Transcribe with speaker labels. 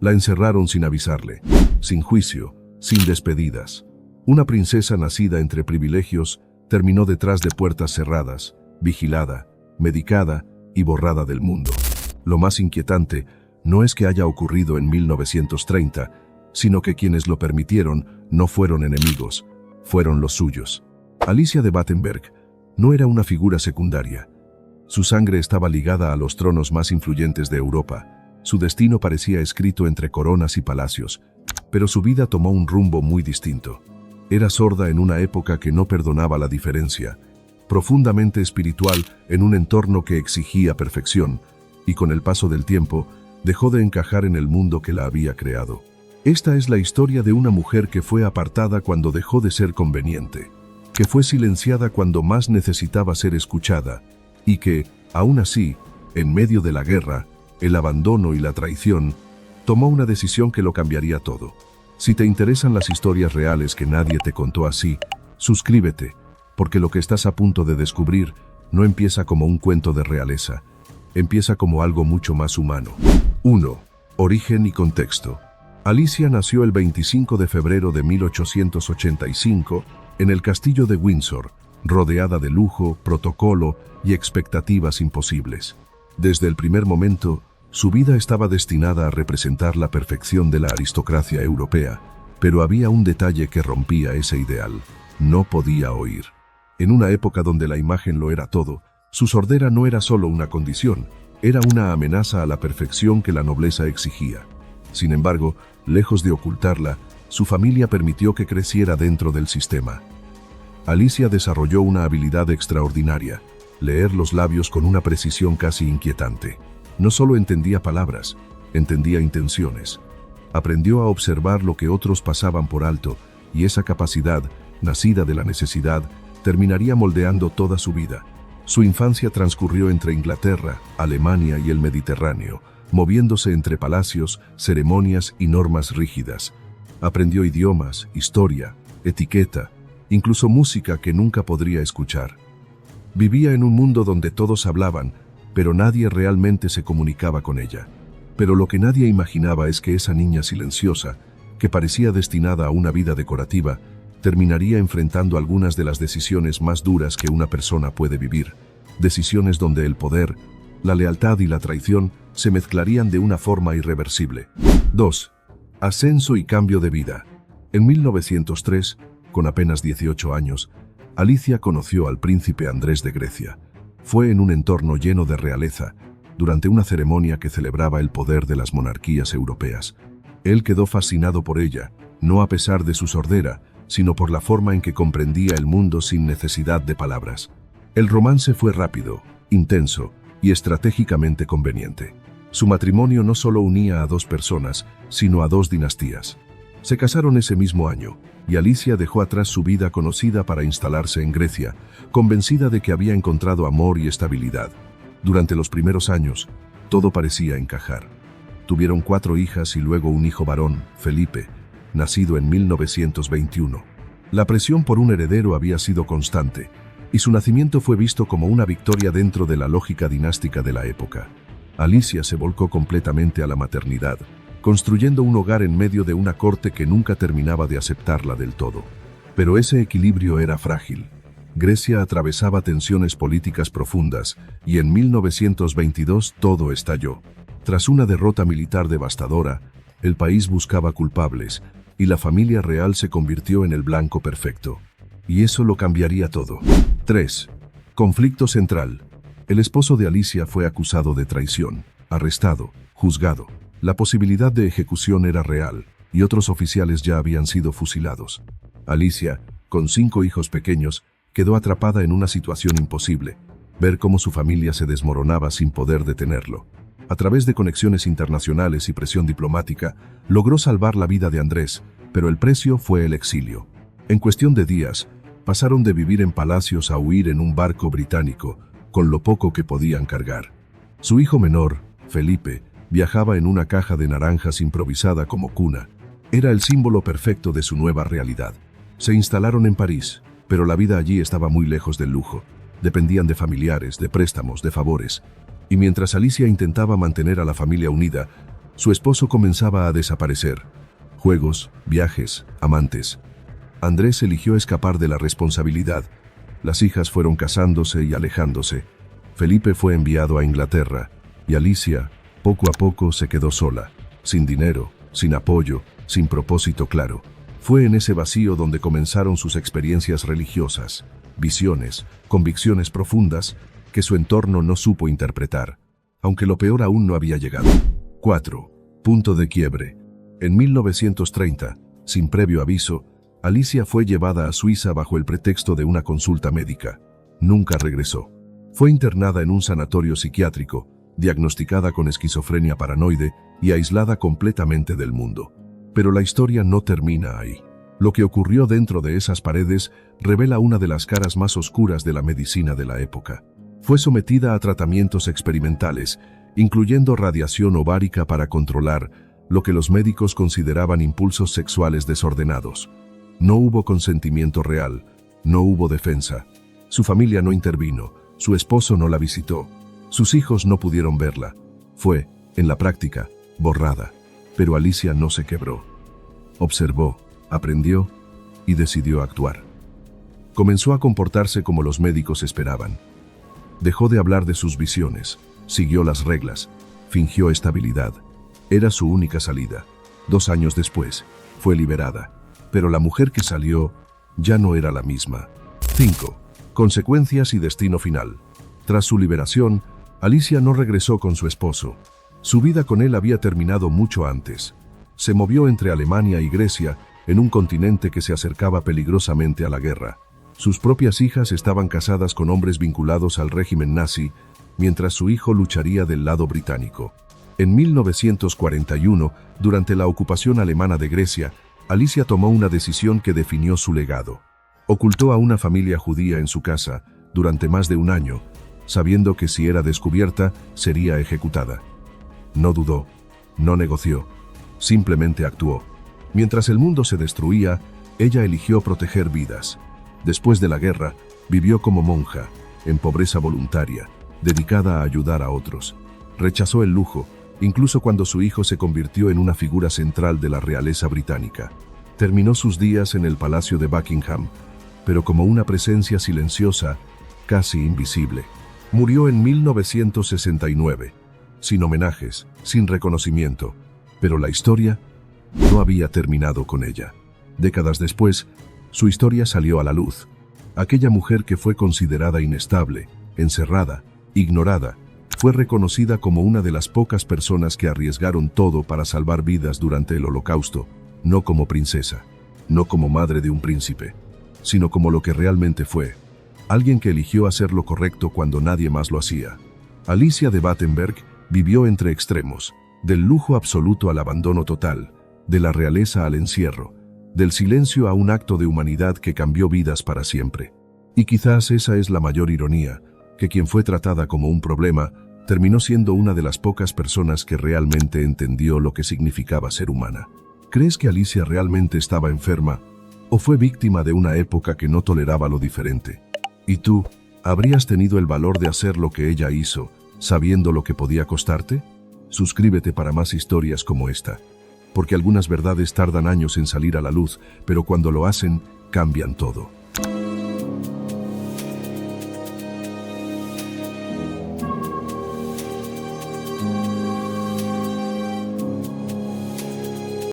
Speaker 1: La encerraron sin avisarle, sin juicio, sin despedidas. Una princesa nacida entre privilegios terminó detrás de puertas cerradas, vigilada, medicada y borrada del mundo. Lo más inquietante no es que haya ocurrido en 1930, sino que quienes lo permitieron no fueron enemigos, fueron los suyos. Alicia de Battenberg no era una figura secundaria. Su sangre estaba ligada a los tronos más influyentes de Europa. Su destino parecía escrito entre coronas y palacios, pero su vida tomó un rumbo muy distinto. Era sorda en una época que no perdonaba la diferencia, profundamente espiritual en un entorno que exigía perfección, y con el paso del tiempo, dejó de encajar en el mundo que la había creado. Esta es la historia de una mujer que fue apartada cuando dejó de ser conveniente, que fue silenciada cuando más necesitaba ser escuchada, y que, aún así, en medio de la guerra, el abandono y la traición, tomó una decisión que lo cambiaría todo. Si te interesan las historias reales que nadie te contó así, suscríbete, porque lo que estás a punto de descubrir no empieza como un cuento de realeza, empieza como algo mucho más humano. 1. Origen y contexto. Alicia nació el 25 de febrero de 1885 en el castillo de Windsor, rodeada de lujo, protocolo y expectativas imposibles. Desde el primer momento, su vida estaba destinada a representar la perfección de la aristocracia europea, pero había un detalle que rompía ese ideal: no podía oír. En una época donde la imagen lo era todo, su sordera no era solo una condición, era una amenaza a la perfección que la nobleza exigía. Sin embargo, lejos de ocultarla, su familia permitió que creciera dentro del sistema. Alicia desarrolló una habilidad extraordinaria: leer los labios con una precisión casi inquietante. No solo entendía palabras, entendía intenciones. Aprendió a observar lo que otros pasaban por alto, y esa capacidad, nacida de la necesidad, terminaría moldeando toda su vida. Su infancia transcurrió entre Inglaterra, Alemania y el Mediterráneo, moviéndose entre palacios, ceremonias y normas rígidas. Aprendió idiomas, historia, etiqueta, incluso música que nunca podría escuchar. Vivía en un mundo donde todos hablaban, pero nadie realmente se comunicaba con ella. Pero lo que nadie imaginaba es que esa niña silenciosa, que parecía destinada a una vida decorativa, terminaría enfrentando algunas de las decisiones más duras que una persona puede vivir. Decisiones donde el poder, la lealtad y la traición se mezclarían de una forma irreversible. 2. Ascenso y cambio de vida. En 1903, con apenas 18 años, Alicia conoció al príncipe Andrés de Grecia. Fue en un entorno lleno de realeza, durante una ceremonia que celebraba el poder de las monarquías europeas. Él quedó fascinado por ella, no a pesar de su sordera, sino por la forma en que comprendía el mundo sin necesidad de palabras. El romance fue rápido, intenso y estratégicamente conveniente. Su matrimonio no solo unía a dos personas, sino a dos dinastías. Se casaron ese mismo año, y Alicia dejó atrás su vida conocida para instalarse en Grecia, convencida de que había encontrado amor y estabilidad. Durante los primeros años, todo parecía encajar. Tuvieron 4 hijas y luego un hijo varón, Felipe, nacido en 1921. La presión por un heredero había sido constante, y su nacimiento fue visto como una victoria dentro de la lógica dinástica de la época. Alicia se volcó completamente a la maternidad, construyendo un hogar en medio de una corte que nunca terminaba de aceptarla del todo. Pero ese equilibrio era frágil. Grecia atravesaba tensiones políticas profundas, y en 1922 todo estalló. Tras una derrota militar devastadora, el país buscaba culpables, y la familia real se convirtió en el blanco perfecto. Y eso lo cambiaría todo. 3. Conflicto central. El esposo de Alicia fue acusado de traición, arrestado, juzgado. La posibilidad de ejecución era real, y otros oficiales ya habían sido fusilados. Alicia, con 5 hijos pequeños, quedó atrapada en una situación imposible: ver cómo su familia se desmoronaba sin poder detenerlo. A través de conexiones internacionales y presión diplomática, logró salvar la vida de Andrés, pero el precio fue el exilio. En cuestión de días, pasaron de vivir en palacios a huir en un barco británico, con lo poco que podían cargar. Su hijo menor, Felipe, viajaba en una caja de naranjas improvisada como cuna. Era el símbolo perfecto de su nueva realidad. Se instalaron en París, pero la vida allí estaba muy lejos del lujo. Dependían de familiares, de préstamos, de favores. Y mientras Alicia intentaba mantener a la familia unida, Su esposo comenzaba a desaparecer. Juegos, viajes, amantes. Andrés eligió escapar de la responsabilidad. Las hijas fueron casándose y alejándose. Felipe fue enviado a Inglaterra, y Alicia, poco a poco, se quedó sola, sin dinero, sin apoyo, sin propósito claro. Fue en ese vacío donde comenzaron sus experiencias religiosas, visiones, convicciones profundas que su entorno no supo interpretar, aunque lo peor aún no había llegado. 4. Punto de quiebre. En 1930, sin previo aviso, Alicia fue llevada a Suiza bajo el pretexto de una consulta médica. Nunca regresó. Fue internada en un sanatorio psiquiátrico, diagnosticada con esquizofrenia paranoide y aislada completamente del mundo. Pero la historia no termina ahí. Lo que ocurrió dentro de esas paredes revela una de las caras más oscuras de la medicina de la época. Fue sometida a tratamientos experimentales, incluyendo radiación ovárica para controlar lo que los médicos consideraban impulsos sexuales desordenados. No hubo consentimiento real, no hubo defensa. Su familia no intervino, su esposo no la visitó, sus hijos no pudieron verla. Fue, en la práctica, borrada. Pero Alicia no se quebró. Observó, aprendió y decidió actuar. Comenzó a comportarse como los médicos esperaban. Dejó de hablar de sus visiones, siguió las reglas, fingió estabilidad. Era su única salida. 2 años después, fue liberada. Pero la mujer que salió ya no era la misma. 5. Consecuencias y destino final. Tras su liberación, Alicia no regresó con su esposo. Su vida con él había terminado mucho antes. Se movió entre Alemania y Grecia, en un continente que se acercaba peligrosamente a la guerra. Sus propias hijas estaban casadas con hombres vinculados al régimen nazi, mientras su hijo lucharía del lado británico. En 1941, durante la ocupación alemana de Grecia, Alicia tomó una decisión que definió su legado. Ocultó a una familia judía en su casa durante más de 1 año, sabiendo que si era descubierta, sería ejecutada. No dudó, no negoció, simplemente actuó. Mientras el mundo se destruía, ella eligió proteger vidas. Después de la guerra, vivió como monja, en pobreza voluntaria, dedicada a ayudar a otros. Rechazó el lujo, incluso cuando su hijo se convirtió en una figura central de la realeza británica. Terminó sus días en el Palacio de Buckingham, pero como una presencia silenciosa, casi invisible. Murió en 1969, sin homenajes, sin reconocimiento, pero la historia no había terminado con ella. Décadas después, su historia salió a la luz. Aquella mujer que fue considerada inestable, encerrada, ignorada, fue reconocida como una de las pocas personas que arriesgaron todo para salvar vidas durante el Holocausto, no como princesa, no como madre de un príncipe, sino como lo que realmente fue, alguien que eligió hacer lo correcto cuando nadie más lo hacía. Alicia de Battenberg vivió entre extremos, del lujo absoluto al abandono total, de la realeza al encierro, del silencio a un acto de humanidad que cambió vidas para siempre. Y quizás esa es la mayor ironía, que quien fue tratada como un problema, terminó siendo una de las pocas personas que realmente entendió lo que significaba ser humana. ¿Crees que Alicia realmente estaba enferma o fue víctima de una época que no toleraba lo diferente? ¿Y tú, habrías tenido el valor de hacer lo que ella hizo, sabiendo lo que podía costarte? Suscríbete para más historias como esta, porque algunas verdades tardan años en salir a la luz, pero cuando lo hacen, cambian todo.